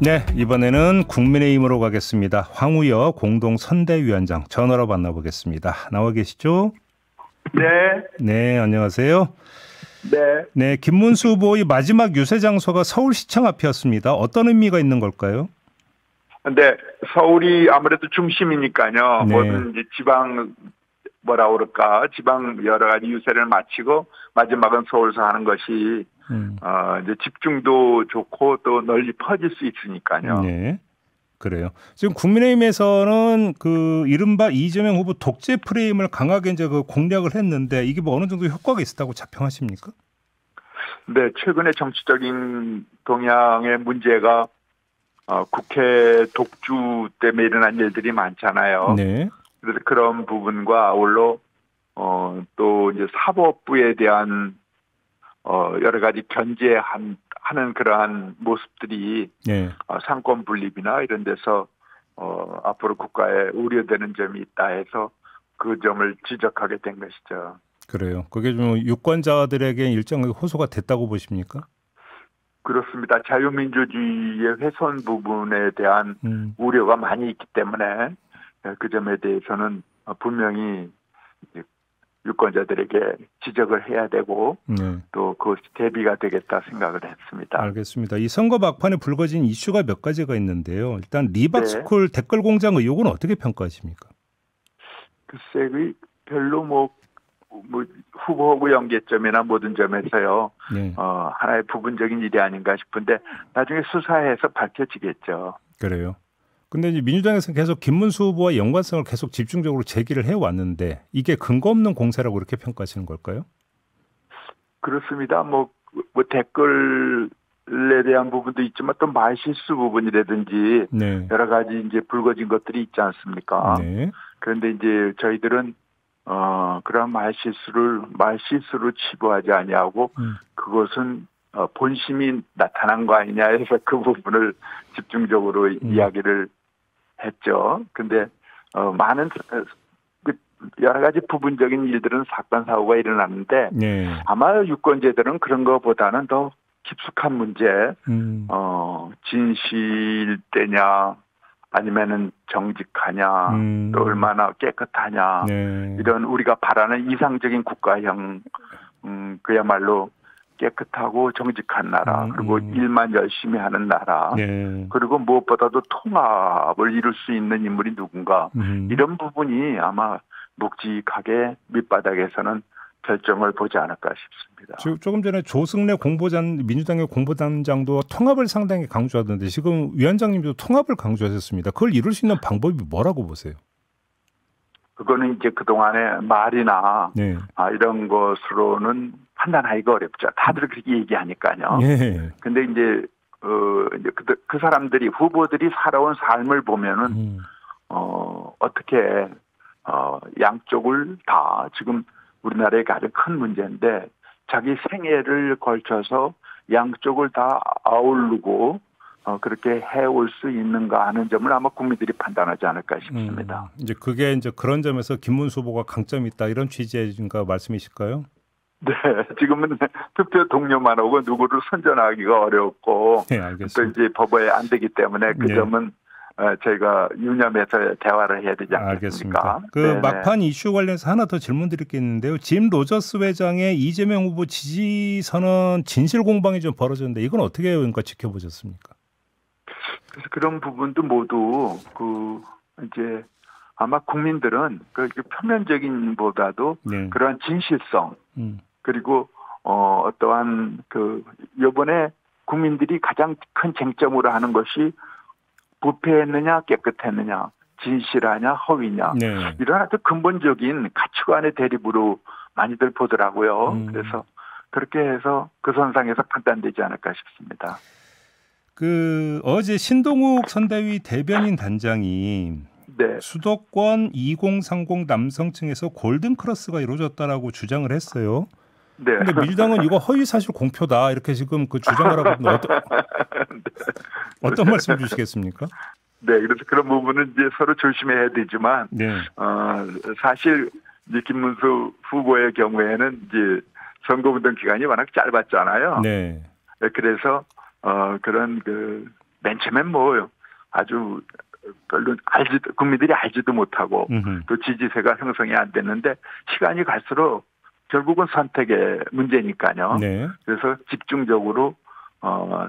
네, 이번에는 국민의힘으로 가겠습니다. 황우여 공동선대위원장 전화로 만나보겠습니다. 나와 계시죠? 네. 네, 안녕하세요. 네. 네, 김문수 후보의 마지막 유세 장소가 서울시청 앞이었습니다. 어떤 의미가 있는 걸까요? 근데 서울이 아무래도 중심이니까요. 네. 모든 이제 지방 뭐라 그럴까 지방 여러 가지 유세를 마치고 마지막은 서울서 하는 것이 이제 집중도 좋고 또 널리 퍼질 수 있으니까요. 네. 그래요. 지금 국민의힘에서는 그 이른바 이재명 후보 독재 프레임을 강하게 이제 그 공략을 했는데 이게 뭐 어느 정도 효과가 있었다고 자평하십니까? 네, 최근에 정치적인 동향의 문제가 국회 독주 때문에 일어난 일들이 많잖아요. 네. 그래서 그런 부분과 아울러 또 이제 사법부에 대한 여러 가지 견제하는 그러한 모습들이 네. 상권 분립이나 이런 데서 앞으로 국가에 우려되는 점이 있다 해서 그 점을 지적하게 된 것이죠. 그래요. 그게 좀 유권자들에게 일정하게 호소가 됐다고 보십니까? 그렇습니다. 자유민주주의의 훼손 부분에 대한 우려가 많이 있기 때문에 그 점에 대해서는 분명히 유권자들에게 지적을 해야 되고 또 그것이 대비가 되겠다 생각을 했습니다. 알겠습니다. 이 선거 막판에 불거진 이슈가 몇 가지가 있는데요. 일단 리박스쿨 댓글 공장 의혹은 어떻게 평가하십니까? 글쎄, 별로 뭐 후보 연계점이나 모든 점에서요. 하나의 부분적인 일이 아닌가 싶은데 나중에 수사해서 밝혀지겠죠. 그래요. 근데 이제 민주당에서는 계속 김문수 후보와 연관성을 계속 집중적으로 제기를 해왔는데 이게 근거 없는 공세라고 그렇게 평가하시는 걸까요? 그렇습니다. 뭐 댓글에 대한 부분도 있지만 또 말실수 부분이라든지 여러 가지 이제 불거진 것들이 있지 않습니까? 네. 그런데 이제 저희들은 그런 말실수로 치부하지 아니하고 그것은 본심이 나타난 거 아니냐 해서 그 부분을 집중적으로 이야기를 했죠. 근데 많은 여러 가지 부분적인 일들은 사건 사고가 일어났는데 아마 유권자들은 그런 것보다는 더 깊숙한 문제, 진실 때냐 아니면은 정직하냐, 또 얼마나 깨끗하냐 이런 우리가 바라는 이상적인 국가형 그야말로 깨끗하고 정직한 나라, 그리고 일만 열심히 하는 나라, 그리고 무엇보다도 통합을 이룰 수 있는 인물이 누군가, 이런 부분이 아마 묵직하게 밑바닥에서는 결정을 보지 않을까 싶습니다. 조금 전에 조승래 민주당의 공보단장도 통합을 상당히 강조하던데 지금 위원장님도 통합을 강조하셨습니다. 그걸 이룰 수 있는 방법이 뭐라고 보세요? 그거는 이제 그동안의 말이나 이런 것으로는 판단하기가 어렵죠. 다들 그렇게 얘기하니까요. 근데 이제 그 사람들이 후보들이 살아온 삶을 보면은 어떻게 양쪽을 다 지금 우리나라의 가장 큰 문제인데 자기 생애를 걸쳐서 양쪽을 다 아우르고 그렇게 해올 수 있는가 하는 점을 아마 국민들이 판단하지 않을까 싶습니다. 이제 그게 이제 그런 점에서 김문수 후보가 강점이 있다 이런 취지인가 말씀이실까요? 네, 지금은 투표 동료만 오고 누구를 선전하기가 어렵고 또 이제 법에 안 되기 때문에 그 점은 저희가 유념해서 대화를 해야 되지 않겠습니까? 알겠습니다. 그 막판 이슈 관련해서 하나 더 질문드릴 게 있는데요. 짐 로저스 회장의 이재명 후보 지지 선언 진실 공방이 좀 벌어졌는데 이건 어떻게 지켜보셨습니까? 그래서 그런 부분도 모두 이제 아마 국민들은 그 표면적인보다도 그러한 진실성 그리고 어떠한 이번에 국민들이 가장 큰 쟁점으로 하는 것이 부패했느냐 깨끗했느냐 진실하냐 허위냐 이런 아주 근본적인 가치관의 대립으로 많이들 보더라고요. 그래서 그렇게 해서 그 선상에서 판단되지 않을까 싶습니다. 어제 신동욱 선대위 대변인 단장이 수도권 2030 남성층에서 골든 크로스가 이루어졌다라고 주장을 했어요. 근데 민주당은 이거 허위 사실 공표다 이렇게 지금 그 주장을 하고 있는데 어떤 말씀 주시겠습니까? 네, 그래서 그런 부분은 이제 서로 조심해야 되지만 사실 이제 김문수 후보의 경우에는 이제 선거운동 기간이 워낙 짧았잖아요. 그래서 그런 맨 처음엔 뭐 아주 별로 국민들이 알지도 못하고 또 지지세가 형성이 안 됐는데 시간이 갈수록 결국은 선택의 문제니까요. 네. 그래서 집중적으로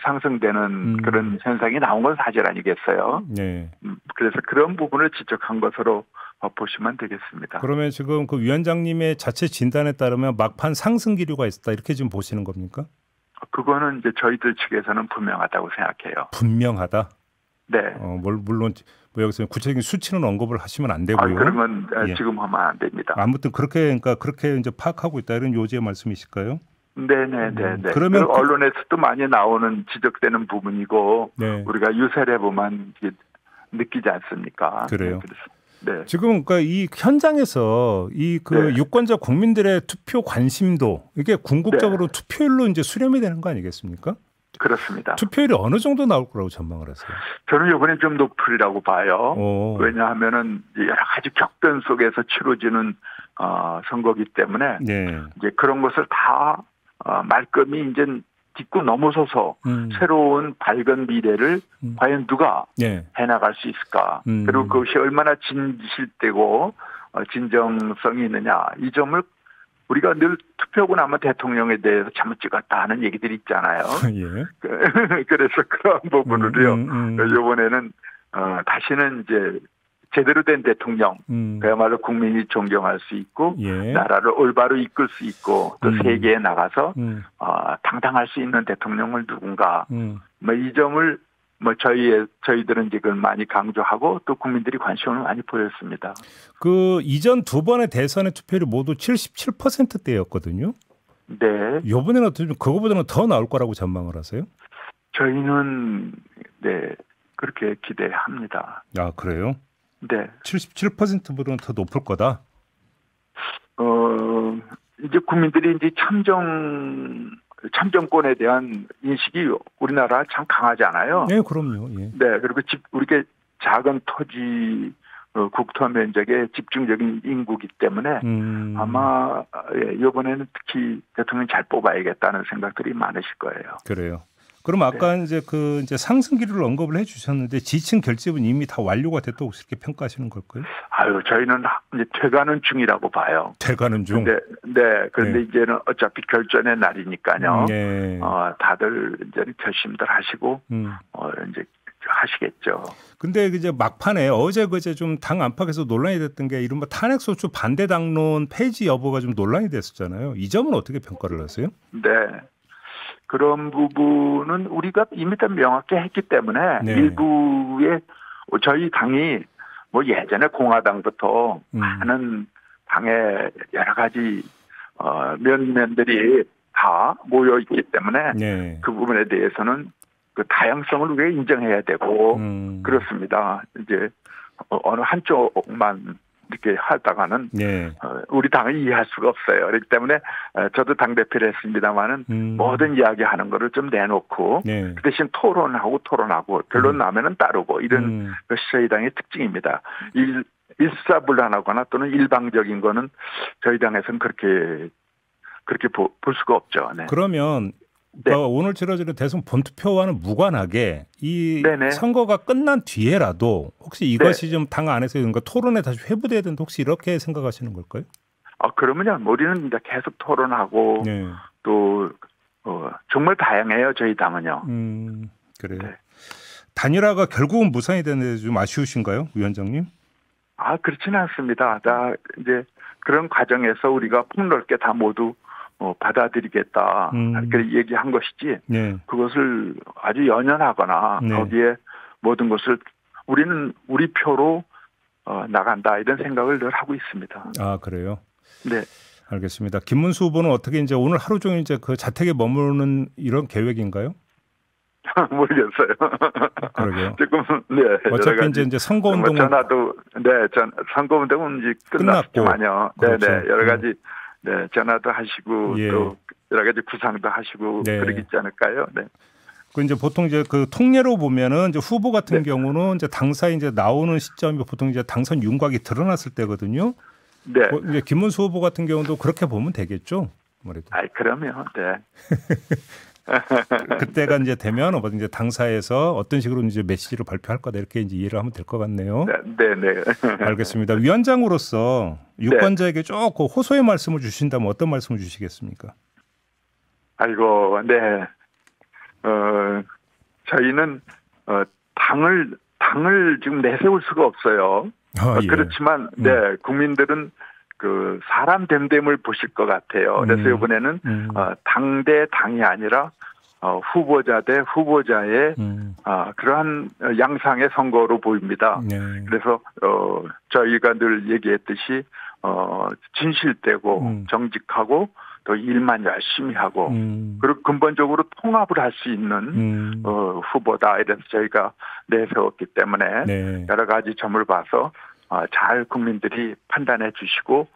상승되는 그런 현상이 나온 건 사실 아니겠어요. 네. 그래서 그런 부분을 지적한 것으로 보시면 되겠습니다. 그러면 지금 그 위원장님의 자체 진단에 따르면 막판 상승 기류가 있었다 이렇게 지금 보시는 겁니까? 그거는 이제 저희들 측에서는 분명하다고 생각해요. 분명하다? 네. 물론 뭐 여기서 구체적인 수치는 언급을 하시면 안 되고요. 그런 건 지금 하면 안 됩니다. 아무튼 그렇게 이제 파악하고 있다 이런 요지의 말씀이실까요? 네네네. 그러면 언론에서도 많이 나오는 지적되는 부분이고 네. 우리가 유세를 보면 느끼지 않습니까? 그래요. 네. 지금 그러니까 이 현장에서 네. 유권자 국민들의 투표 관심도 이게 궁극적으로 네. 투표율로 이제 수렴이 되는 거 아니겠습니까? 그렇습니다. 투표율이 어느 정도 나올 거라고 전망을 하세요? 저는 이번에 좀 높으리라고 봐요. 왜냐하면은 여러 가지 격변 속에서 치러지는 선거기 때문에 네. 이제 그런 것을 다 말끔히 이제 딛고 넘어서서 새로운 밝은 미래를 과연 누가 네. 해나갈 수 있을까? 그리고 그것이 얼마나 진실되고 진정성이 있느냐 이 점을 우리가 늘 투표하고 나면 대통령에 대해서 잘못 찍었다 하는 얘기들이 있잖아요. 예. 그래서 그런 부분을요. 이번에는 다시는 이제 제대로 된 대통령, 그야말로 국민이 존경할 수 있고 예. 나라를 올바로 이끌 수 있고 또 세계에 나가서 당당할 수 있는 대통령을 누군가 뭐 이 점을 뭐 저희들은 지금 많이 강조하고 또 국민들이 관심을 많이 보였습니다. 그 이전 두 번의 대선의 투표율이 모두 77%대였거든요. 네. 이번에는 어떻게 그거보다는 더 나올 거라고 전망을 하세요? 저희는 네 그렇게 기대합니다. 아 그래요? 네. 77%보다는 더 높을 거다. 이제 국민들이 이제 참정권에 대한 인식이 우리나라 참 강하잖아요. 네, 그럼요. 예. 네, 그리고 우리게 작은 토지 국토 면적의 집중적인 인구기 때문에 아마 이번에는 특히 대통령 잘 뽑아야겠다는 생각들이 많으실 거예요. 그래요. 그럼 아까 네. 이제 상승 기류를 언급을 해주셨는데 지층 결집은 이미 다 완료가 됐다고 혹시 이렇게 평가하시는 걸까요? 저희는 이제 돼가는 중이라고 봐요. 돼가는 중. 네. 그런데 네. 이제는 어차피 결전의 날이니까요. 네. 다들 이제 결심들 하시고 이제 하시겠죠. 근데 이제 막판에 그제 좀 당 안팎에서 논란이 됐던 게 이른바 탄핵소추 반대 당론 폐지 여부가 좀 논란이 됐었잖아요. 이 점은 어떻게 평가를 하세요? 네. 그런 부분은 우리가 이미 다 명확히 했기 때문에 네. 일부의 저희 당이 뭐 예전에 공화당부터 많은 당의 여러 가지 면면들이 다 모여 있기 때문에 네. 그 부분에 대해서는 그 다양성을 우리가 인정해야 되고 그렇습니다. 이제 어느 한쪽만 이렇게 하다가는 네. 우리 당을 이해할 수가 없어요. 그렇기 때문에 저도 당대표를 했습니다마는 모든 이야기하는 거를 좀 내놓고 네. 그 대신 토론하고 결론 나면은 따르고 이런 것이 저희 당의 특징입니다. 일사불란하거나 또는 일방적인 거는 저희 당에서는 그렇게 볼 수가 없죠. 네. 그러면 네. 오늘 치러지는 대선 본투표와는 무관하게 이 네네. 선거가 끝난 뒤에라도 혹시 이것이 네. 좀 당 안에서 뭔가 토론에 다시 회부돼야 된다 혹시 이렇게 생각하시는 걸까요? 그러면요. 우리는 이제 계속 토론하고 네. 또 정말 다양해요. 저희 당은요. 그래요. 네. 단일화가 결국은 무산이 되는데 좀 아쉬우신가요, 위원장님? 그렇지는 않습니다. 이제 그런 과정에서 우리가 폭넓게 다 모두 받아들이겠다 이렇게 얘기한 것이지 네. 그것을 아주 연연하거나 네. 거기에 모든 것을 우리는 우리 표로 나간다 이런 생각을 늘 하고 있습니다. 그래요? 네. 알겠습니다. 김문수 후보는 어떻게 이제 오늘 하루 종일 이제 그 자택에 머무르는 이런 계획인가요? 모르겠어요. 그러게요. 지금 네. 어차피 이제 선거운동 전화도 선거운동은 이제 끝났지만요. 그렇죠. 네네 여러 가지. 네, 전화도 하시고 예. 또 여러 가지 구상도 하시고 네. 그러겠지 않을까요? 네. 그 이제 보통 이제 그 통례로 보면은 이제 후보 같은 네. 경우는 이제 당사에 이제 나오는 시점이 보통 이제 당선 윤곽이 드러났을 때거든요. 네. 이제 김문수 후보 같은 경우도 그렇게 보면 되겠죠, 아무래도. 그러면 네. 그때가 이제 되면 이제 당사에서 어떤 식으로 이제 메시지를 발표할 거다 이렇게 이제 이해를 하면 될 것 같네요. 네. 알겠습니다. 위원장으로서 유권자에게 조금 호소의 말씀을 주신다면 어떤 말씀을 주시겠습니까? 아이고, 네. 저희는 당을 지금 내세울 수가 없어요. 예. 그렇지만 국민들은 그 사람 됨됨을 보실 것 같아요. 그래서 이번에는 당 대 당이 아니라 후보자 대 후보자의 그러한 양상의 선거로 보입니다. 네. 그래서 저희가 늘 얘기했듯이 진실되고 정직하고 또 일만 열심히 하고 그리고 근본적으로 통합을 할 수 있는 후보다. 이래서 저희가 내세웠기 때문에 여러 가지 점을 봐서 잘 국민들이 판단해 주시고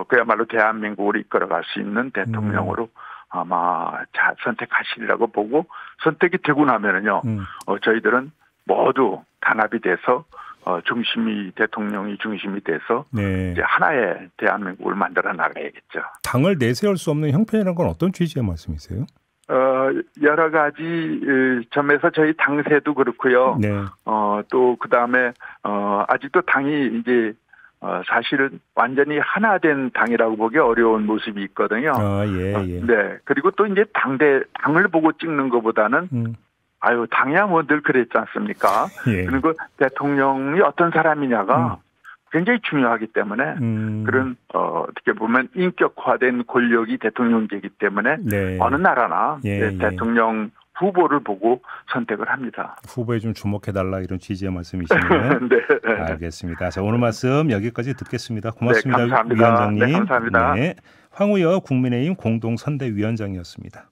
그야말로 대한민국을 이끌어갈 수 있는 대통령으로 아마 잘 선택하시리라고 보고 선택이 되고 나면은요 저희들은 모두 단합이 돼서 대통령이 중심이 돼서 이제 하나의 대한민국을 만들어 나가야겠죠. 당을 내세울 수 없는 형편이라는 건 어떤 취지의 말씀이세요? 여러 가지 점에서 저희 당세도 그렇고요. 또 그다음에 아직도 당이 이제 사실은 완전히 하나 된 당이라고 보기 어려운 모습이 있거든요. 네. 그리고 또 이제 당을 보고 찍는 것보다는 당이야 뭐 늘 그랬지 않습니까? 그리고 대통령이 어떤 사람이냐가 굉장히 중요하기 때문에 그런 어떻게 보면 인격화된 권력이 대통령제이기 때문에 어느 나라나 대통령 후보를 보고 선택을 합니다. 후보에 좀 주목해달라 이런 취지의 말씀이시네요. 네. 알겠습니다. 자, 오늘 말씀 여기까지 듣겠습니다. 고맙습니다. 감사합니다. 위원장님. 감사합니다. 황우여 국민의힘 공동선대위원장이었습니다.